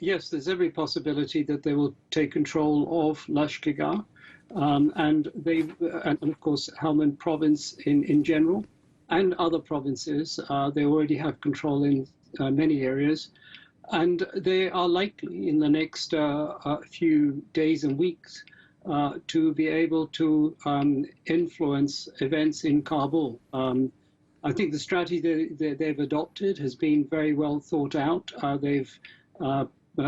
Yes, there's every possibility that they will take control of Lashkar, and of course Helmand province in general, and other provinces. They already have control in many areas, and they are likely in the next few days and weeks to be able to influence events in Kabul. I think the strategy they've adopted has been very well thought out. They've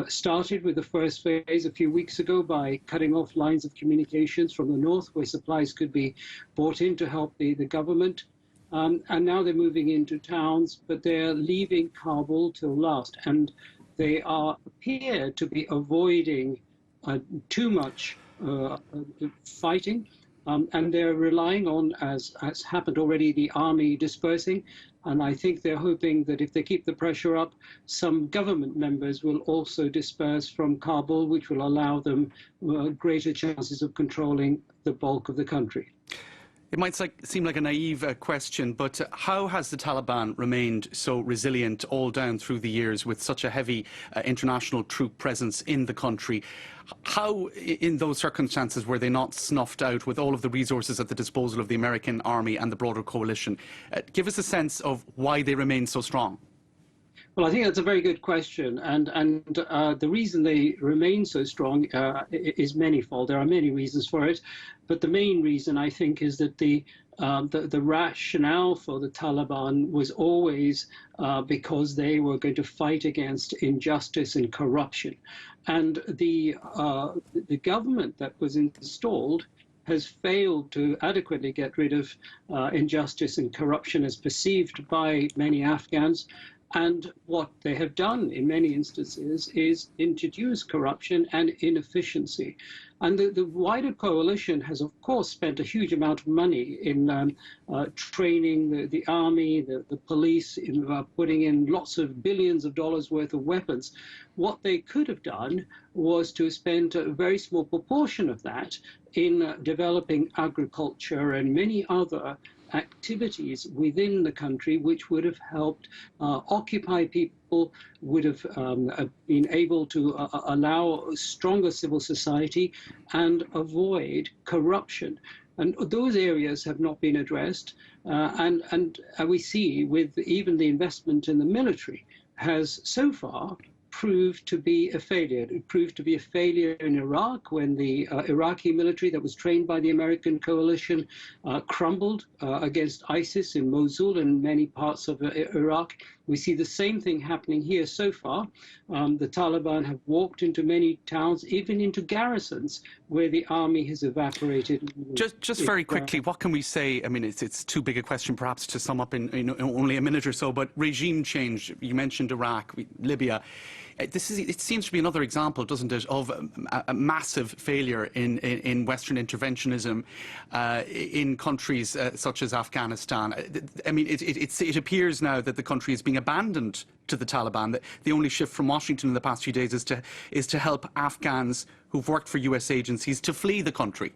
started with the first phase a few weeks ago by cutting off lines of communications from the north where supplies could be brought in to help the government. And now they're moving into towns, but they're leaving Kabul till last. And they appear to be avoiding too much fighting. And they're relying on, as has happened already, the army dispersing. And I think they're hoping that if they keep the pressure up, some government members will also disperse from Kabul, which will allow them greater chances of controlling the bulk of the country. It might seem like a naive question, but how has the Taliban remained so resilient all down through the years with such a heavy international troop presence in the country? How, in those circumstances, were they not snuffed out with all of the resources at the disposal of the American army and the broader coalition? Give us a sense of why they remain so strong. Well, I think that's a very good question, and the reason they remain so strong is manifold. There are many reasons for it, but the main reason, I think, is that the rationale for the Taliban was always because they were going to fight against injustice and corruption, and the government that was installed has failed to adequately get rid of injustice and corruption as perceived by many Afghans. And what they have done in many instances is introduce corruption and inefficiency. And the wider coalition has, of course, spent a huge amount of money in training the army, the police, in putting in lots of billions of dollars worth of weapons. What they could have done was to spend a very small proportion of that in developing agriculture and many other activities within the country which would have helped occupy people, would have been able to allow a stronger civil society and avoid corruption. And those areas have not been addressed. And we see with even the investment in the military has so far proved to be a failure. It proved to be a failure in Iraq when the Iraqi military that was trained by the American coalition crumbled against ISIS in Mosul and many parts of Iraq. We see the same thing happening here so far. The Taliban have walked into many towns, even into garrisons, where the army has evaporated. Just very quickly, what can we say? I mean, it's too big a question perhaps to sum up in only a minute or so, but regime change, you mentioned Iraq, Libya. It seems to be another example, doesn't it, of a massive failure in Western interventionism in countries such as Afghanistan. I mean, it appears now that the country is being abandoned to the Taliban. The only shift from Washington in the past few days is to help Afghans who've worked for US agencies to flee the country.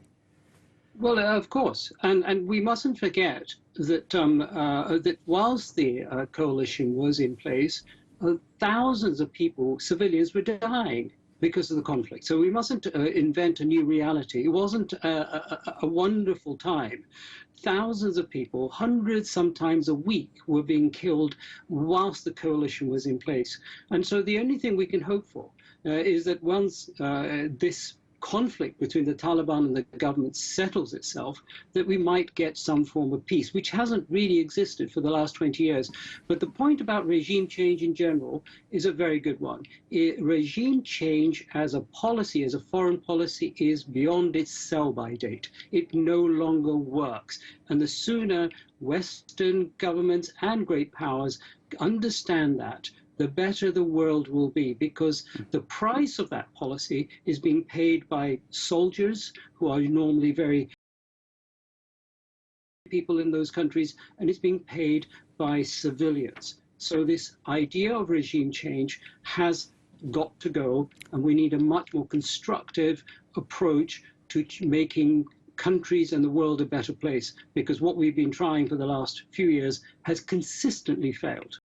Well, of course, and we mustn't forget that that whilst the coalition was in place, thousands of people, civilians, were dying because of the conflict. So we mustn't invent a new reality. It wasn't a wonderful time. Thousands of people, hundreds sometimes a week, were being killed whilst the coalition was in place. And so the only thing we can hope for is that once this conflict between the Taliban and the government settles itself, that we might get some form of peace, which hasn't really existed for the last 20 years. But the point about regime change in general is a very good one. Regime change as a policy, as a foreign policy, is beyond its sell-by date. It no longer works. And the sooner Western governments and great powers understand that, the better the world will be, because the price of that policy is being paid by soldiers who are normally very people in those countries, and it's being paid by civilians. So this idea of regime change has got to go, and we need a much more constructive approach to making countries and the world a better place, because what we've been trying for the last few years has consistently failed.